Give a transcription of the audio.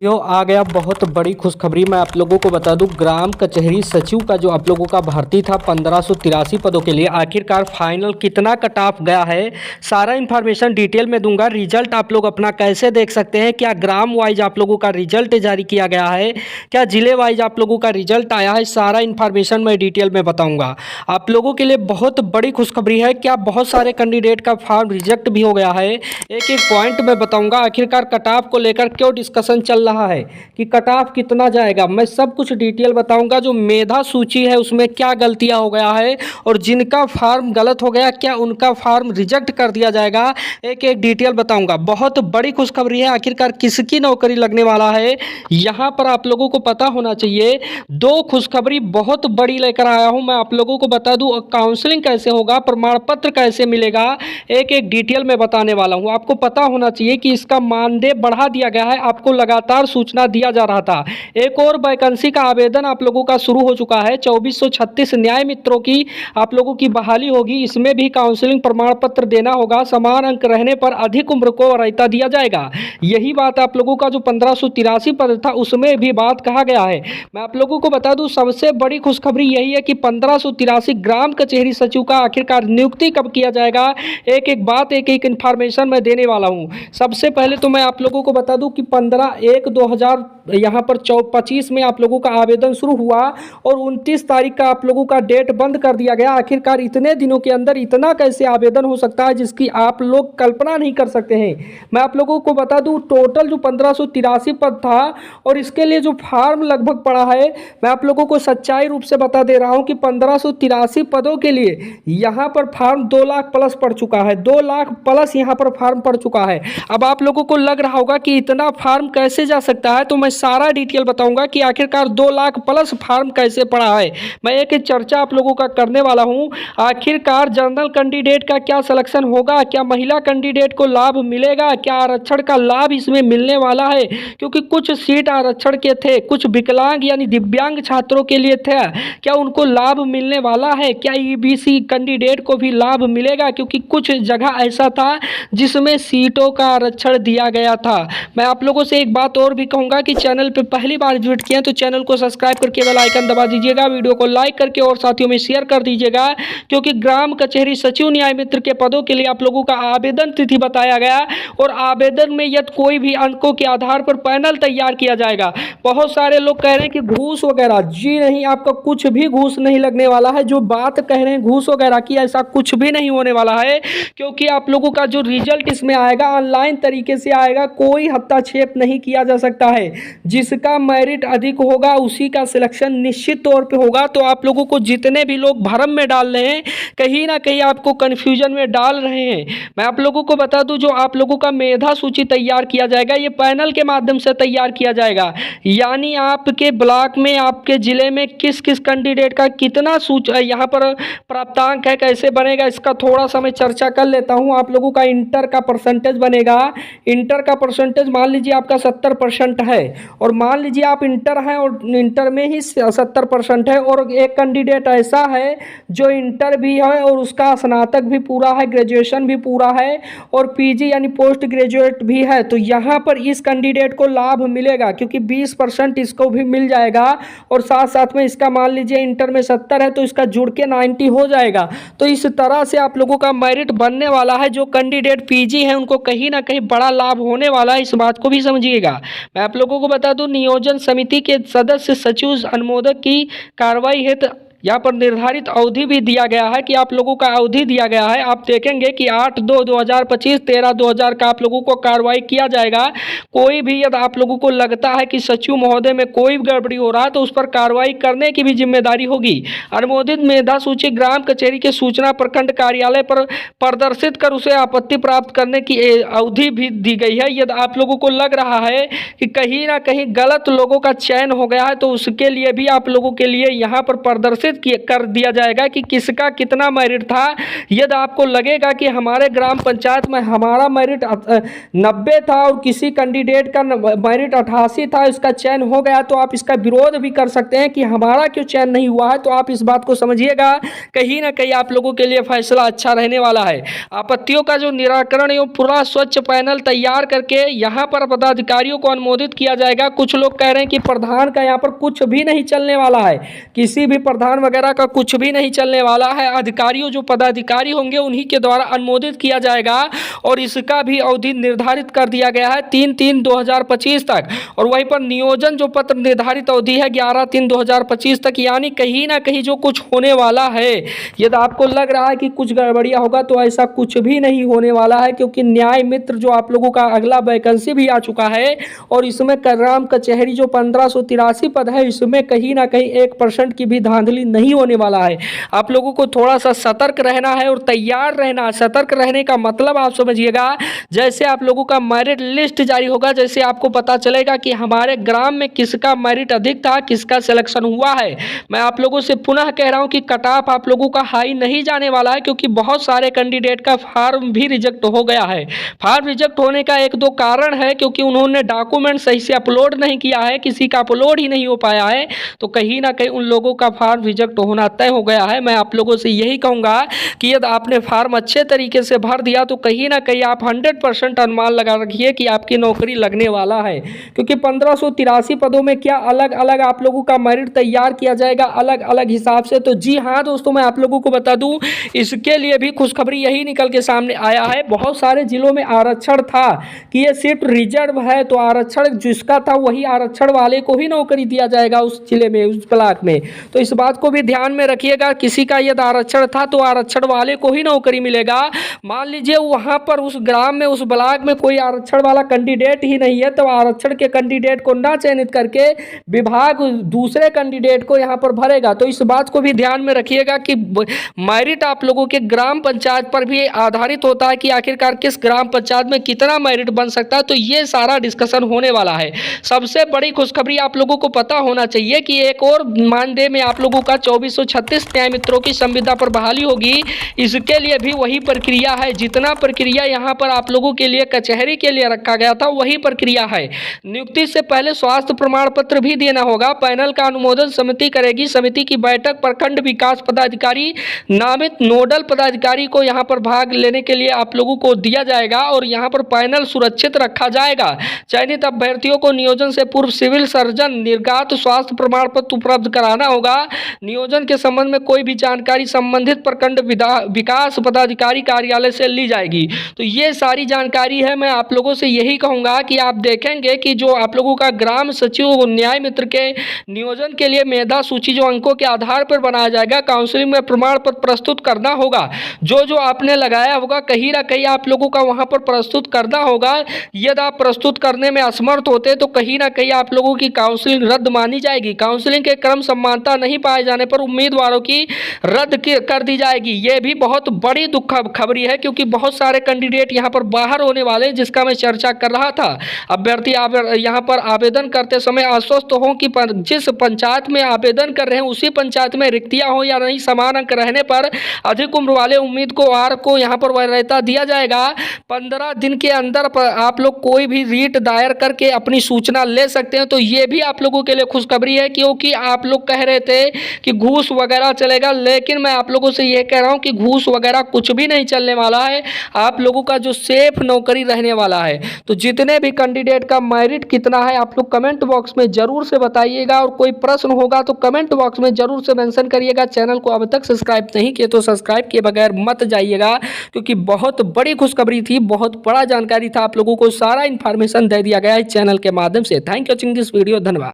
यो आ गया बहुत बड़ी खुशखबरी। मैं आप लोगों को बता दूं, ग्राम कचहरी सचिव का जो आप लोगों का भर्ती था 1583 पदों के लिए, आखिरकार फाइनल कितना कट ऑफ गया है, सारा इन्फॉर्मेशन डिटेल में दूंगा। रिजल्ट आप लोग अपना कैसे देख सकते हैं, क्या ग्राम वाइज आप लोगों का रिजल्ट जारी किया गया है, क्या जिले वाइज आप लोगों का रिजल्ट आया है, सारा इन्फॉर्मेशन मैं डिटेल में बताऊँगा। आप लोगों के लिए बहुत बड़ी खुशखबरी है। क्या बहुत सारे कैंडिडेट का फॉर्म रिजेक्ट भी हो गया है, एक एक पॉइंट में बताऊँगा। आखिरकार कट ऑफ को लेकर क्यों डिस्कशन चल रहा है कि कट ऑफ कितना जाएगा, मैं सब कुछ डिटेल बताऊंगा। जो मेधा सूची है उसमें क्या गलतियां हो गया है और जिनका फॉर्म गलत हो गया क्या उनका फॉर्म रिजेक्ट कर दिया जाएगा, एक एक डिटेल बताऊंगा। बहुत बड़ी खुशखबरी है, आखिरकार किसकी नौकरी लगने वाला है यहां पर आप लोगों को पता होना चाहिए। दो खुशखबरी बहुत बड़ी लेकर आया हूं। मैं आप लोगों को बता दूं काउंसलिंग कैसे होगा, प्रमाण पत्र कैसे मिलेगा, एक एक डिटेल में बताने वाला हूं। आपको पता होना चाहिए कि इसका मानदेय बढ़ा दिया गया है, आपको लगातार सूचना दिया जा रहा था। एक और वैकेंसी का आवेदन आप लोगों का शुरू हो चुका है। 2436 न्याय मित्रों की आप लोगों की बहाली होगी। इसमें भी काउंसलिंग प्रमाण पत्र देना होगा। समान अंक रहने पर अधिक उम्र को वरीयता दिया जाएगा। यही बात आप लोगों का जो 1583 पद था उसमें भी बात कहा गया है। मैं आप लोगों को बता दूं सबसे बड़ी खुशखबरी यही है कि 1583 ग्राम कचहरी सचिव का आखिरकार नियुक्ति कब किया जाएगा, एक एक बात एक एक इन्फॉर्मेशन मैं देने वाला हूं। सबसे पहले तो मैं आप लोगों को बता दूं कि 15/1/2000 यहाँ पर 25 में आप लोगों का आवेदन शुरू हुआ और 29 तारीख का आप लोगों का डेट बंद कर दिया गया। आखिरकार इतने दिनों के अंदर इतना कैसे आवेदन हो सकता है जिसकी आप लोग कल्पना नहीं कर सकते हैं। मैं आप लोगों को बता दूं टोटल जो 1583 पद था और इसके लिए जो फार्म लगभग पड़ा है, मैं आप लोगों को सच्चाई रूप से बता दे रहा हूं कि 1583 पदों के लिए यहाँ पर फार्म 2 लाख प्लस पड़ चुका है। 2 लाख प्लस यहाँ पर फार्म पड़ चुका है। अब आप लोगों को लग रहा होगा कि इतना फार्म कैसे जा सकता है, तो मैं सारा डिटेल बताऊंगा कि आखिरकार 2 लाख प्लस फार्म कैसे पड़ा है। मैं एक चर्चा आप लोगों का करने वाला हूं। आखिरकार जनरल कैंडिडेट का क्या सिलेक्शन होगा, क्या महिला कैंडिडेट को लाभ मिलेगा, क्या आरक्षण का लाभ इसमें मिलने वाला है, क्योंकि कुछ सीट आरक्षण के थे, कुछ विकलांग यानी दिव्यांग छात्रों के लिए थे, क्या उनको लाभ मिलने वाला है, क्या ईबीसी कैंडिडेट को भी लाभ मिलेगा, क्योंकि कुछ जगह ऐसा था जिसमें सीटों का आरक्षण दिया गया था। मैं आप लोगों से एक बात और भी कहूंगा कि चैनल पे पहली बार विजिट किए तो चैनल को सब्सक्राइब करके बेल आइकन दबा दीजिएगा, वीडियो को लाइक करके और साथियों में शेयर कर दीजिएगा, क्योंकि ग्राम कचहरी सचिव न्याय मित्र के पदों के लिए आप लोगों का आवेदन तिथि बताया गया और आवेदन में यदि कोई भी अंकों के आधार पर पैनल तैयार किया जाएगा। बहुत सारे लोग कह रहे हैं कि घूस वगैरह, जी नहीं, आपका कुछ भी घूस नहीं लगने वाला है। जो बात कह रहे हैं घूस वगैरह की, ऐसा कुछ भी नहीं होने वाला है, क्योंकि आप लोगों का जो रिजल्ट इसमें आएगा ऑनलाइन तरीके से आएगा, कोई हस्तक्षेप नहीं किया जा सकता है। जिसका मेरिट अधिक होगा उसी का सिलेक्शन निश्चित तौर पे होगा। तो आप लोगों को जितने भी लोग भ्रम में डाल रहे हैं, कहीं ना कहीं आपको कंफ्यूजन में डाल रहे हैं, मैं आप लोगों को बता दूं जो आप लोगों का मेधा सूची तैयार किया जाएगा ये पैनल के माध्यम से तैयार किया जाएगा। यानी आपके ब्लॉक में, आपके जिले में किस किस कैंडिडेट का कितना यहाँ पर प्राप्तांक है, कैसे बनेगा, इसका थोड़ा सा मैं चर्चा कर लेता हूं। आप लोगों का इंटर का परसेंटेज बनेगा। इंटर का परसेंटेज मान लीजिए आपका 70% है और मान लीजिए आप इंटर हैं और इंटर में ही 70% है और एक कैंडिडेट ऐसा है जो इंटर भी है और उसका स्नातक भी पूरा है, ग्रेजुएशन भी पूरा है और पीजी यानी पोस्ट ग्रेजुएट भी है, तो यहाँ पर इस कैंडिडेट को लाभ मिलेगा क्योंकि 20% इसको भी मिल जाएगा और साथ साथ में इसका मान लीजिए इंटर में 70 है तो इसका जुड़ के 90 हो जाएगा। तो इस तरह से आप लोगों का मेरिट बनने वाला है। जो कैंडिडेट पीजी है उनको कहीं ना कहीं बड़ा लाभ होने वाला है, इस बात को भी समझिएगा। मैं आप लोगों को बता दूं नियोजन समिति के सदस्य सचिव अनुमोदक की कार्रवाई हेतु यहाँ पर निर्धारित अवधि भी दिया गया है कि आप लोगों का अवधि दिया गया है। आप देखेंगे कि 8/2/2025 13/2000 का आप लोगों को कार्रवाई किया जाएगा। कोई भी यदि आप लोगों को लगता है कि सचिव महोदय में कोई गड़बड़ी हो रहा है तो उस पर कार्रवाई करने की भी जिम्मेदारी होगी। अनुमोदित मेधा सूची ग्राम कचहरी के सूचना प्रखंड कार्यालय पर प्रदर्शित कर उसे आपत्ति प्राप्त करने की अवधि भी दी गई है। यदि आप लोगों को लग रहा है कि कहीं ना कहीं गलत लोगों का चयन हो गया है तो उसके लिए भी आप लोगों के लिए यहाँ पर प्रदर्शित घोषित कर दिया जाएगा कि किसका कितना मेरिट था। यदि आपको लगेगा कि हमारे ग्राम पंचायत में हमारा मेरिट 90 था और किसी कैंडिडेट का मेरिट 88 था, इसका चयन हो गया, तो आप इसका विरोध भी कर सकते हैं कि हमारा क्यों चयन नहीं हुआ है। तो आप इस बात को समझिएगा, कहीं ना कहीं आप लोगों के लिए फैसला अच्छा रहने वाला है। आपत्तियों का जो निराकरण एवं पूरा स्वच्छ पैनल तैयार करके यहाँ पर पदाधिकारियों को अनुमोदित किया जाएगा। कुछ लोग कह रहे हैं कि प्रधान का यहाँ पर कुछ भी नहीं चलने वाला है, किसी भी प्रधान वगैरह का कुछ भी नहीं चलने वाला है। अधिकारियों जो पदाधिकारी होंगे उन्हीं के द्वारा अनुमोदित किया जाएगा और इसका भी अवधि निर्धारित कर दिया गया है 3/3/2025 तक। और वहीं पर नियोजन जो पत्र निर्धारित अवधि है 11/3/2025 तक। यानी कहीं ना कहीं जो कुछ होने वाला है, यदि आपको लग रहा है कि कुछ गड़बड़िया होगा तो ऐसा कुछ भी नहीं होने वाला है, क्योंकि न्याय मित्र जो आप लोगों का अगला वैकेंसी भी आ चुका है और इसमें ग्राम कचहरी जो 1583 पद है, इसमें कहीं ना कहीं 1% की भी धांधली नहीं होने वाला है। आप लोगों को थोड़ा सा सतर्क रहना है और तैयार रहना है। सतर्क रहने का मतलब आप समझिएगा, जैसे आप लोगों का मेरिट लिस्ट जारी होगा, जैसे आपको पता चलेगा कि हमारे ग्राम में किसका मेरिट अधिक था, किसका सिलेक्शन हुआ है, मैं आप लोगों से पुनः कह रहा हूं कि कट ऑफ आप लोगों का हाई नहीं जाने वाला है, क्योंकि बहुत सारे कैंडिडेट का फॉर्म भी रिजेक्ट हो गया है। फॉर्म रिजेक्ट होने का 1-2 कारण है, क्योंकि उन्होंने डॉक्यूमेंट सही से अपलोड नहीं किया है, किसी का अपलोड ही नहीं हो पाया है, तो कहीं ना कहीं उन लोगों का फॉर्म रिजेक्ट होना तय हो गया है। मैं आप लोगों से यही कहूँगा कि यदि आपने फॉर्म अच्छे तरीके से भर दिया तो कहीं ना कहीं आप 100% अनुमान लगा रखिए कि आपकी नौकरी लगने वाला है, क्योंकि 1583 पदों में क्या अलग अलग आप लोगों का मेरिट तैयार किया जाएगा अलग अलग हिसाब से। तो जी हाँ दोस्तों, मैं आप लोगों को बता दूं, इसके लिए भी खुशखबरी यही निकल के सामने आया है। बहुत सारे जिलों में आरक्षण था कि ये सिर्फ रिजर्व है, तो आरक्षण जिसका था वही आरक्षण वाले को ही नौकरी दिया जाएगा उस जिले में, उस ब्लॉक में। तो इस बात को भी ध्यान में रखिएगा, किसी का यदि आरक्षण था तो आरक्षण वाले को ही नौकरी मिलेगा। मान लीजिए वहां पर उस ग्राम में, उस ब्लॉक में कोई आरक्षण वाला कैंडिडेट ही नहीं है, तो आरक्षण के कैंडिडेट को ना चयनित करके विभाग दूसरे कैंडिडेट को यहां पर भरेगा। तो इस बात को भी ध्यान में रखिएगा कि मेरिट आप लोगों के ग्राम पंचायत पर भी आधारित होता है कि आखिरकार किस ग्राम पंचायत में कितना मेरिट बन सकता है। तो ये सारा डिस्कशन होने वाला है। सबसे बड़ी खुशखबरी आप लोगों को पता होना चाहिए कि एक और मानदेय में आप लोगों का 2436 न्याय मित्रों की संविदा पर बहाली होगी। इसके लिए भी वही प्रक्रिया है, जितना प्रक्रिया यहाँ पर आप लोगों के लिए कचहरी के लिए रखा गया था वही प्रक्रिया है। नियुक्ति से पहले स्वास्थ्य प्रमाण पत्र भी देना होगा। पैनल का अनुमोदन समिति करेगी। समिति की बैठक प्रखंड विकास पदाधिकारी नामित नोडल पदाधिकारी को यहाँ पर भाग लेने के लिए आप लोगों को दिया जाएगा और यहाँ पर पैनल सुरक्षित रखा जाएगा। चयनित अभ्यर्थियों को नियोजन से पूर्व सिविल सर्जन निर्गत स्वास्थ्य प्रमाण पत्र उपलब्ध कराना होगा। नियोजन के संबंध में कोई भी जानकारी संबंधित प्रखंड विकास पदाधिकारी कार्यालय से ली जाएगी। तो ये सारी जानकारी है। मैं आप लोगों से यही कहूँगा कि आप देखेंगे कि जो आप लोगों का ग्राम सचिव न्याय मित्र के नियोजन के लिए मेधा सूची जो अंकों के आधार पर बनाया जाएगा, काउंसलिंग में प्रमाण पत्र प्रस्तुत करना होगा। जो जो आपने लगाया होगा कहीं ना कहीं आप लोगों का वहाँ पर प्रस्तुत करना होगा। यदि आप प्रस्तुत करने में असमर्थ होते तो कहीं ना कहीं आप लोगों की काउंसलिंग रद्द मानी जाएगी। काउंसलिंग के क्रम समानता नहीं पाए जाने पर उम्मीदवारों की रद्द कर दी जाएगी। ये भी बहुत बड़ी दुख खबरी है, क्योंकि बहुत सारे कैंडिडेट यहाँ पर बाहर होने वाले हैं, जिसका मैं चर्चा कर रहा था। अभ्यर्थी यहाँ पर आवेदन करते समय आश्वस्त हों कि जिस पंचायत में आवेदन कर रहे हैं उसी पंचायत में रिक्तियां हो या नहीं, समान अंक रहने पर अधिक उम्र वाले उम्मीदवार को यहाँ पर वरीयता दिया जाएगा। 15 दिन के अंदर आप लोग कोई भी रीट दायर करके अपनी सूचना ले सकते हैं। तो ये भी आप लोगों के लिए खुशखबरी है, क्योंकि आप लोग कह रहे थे कि घूस वगैरह चलेगा, लेकिन मैं आप लोगों से ये कह रहा हूँ कि घूस वगैरह कुछ भी नहीं चलने वाला है। आप लोगों का जो सेफ नौकरी रहने वाला है। तो जितने भी कैंडिडेट का मेरिट कितना है आप लोग कमेंट बॉक्स में जरूर से बताइएगा, और कोई प्रश्न होगा तो कमेंट बॉक्स में जरूर से मेंशन करिएगा। चैनल को अब तक सब्सक्राइब नहीं किए तो सब्सक्राइब किए बगैर मत जाइएगा, क्योंकि बहुत बड़ी खुशखबरी थी, बहुत बड़ा जानकारी था। आप लोगों को सारा इन्फॉर्मेशन दे दिया गया है चैनल के माध्यम से। Thank you watching this video. धन्यवाद।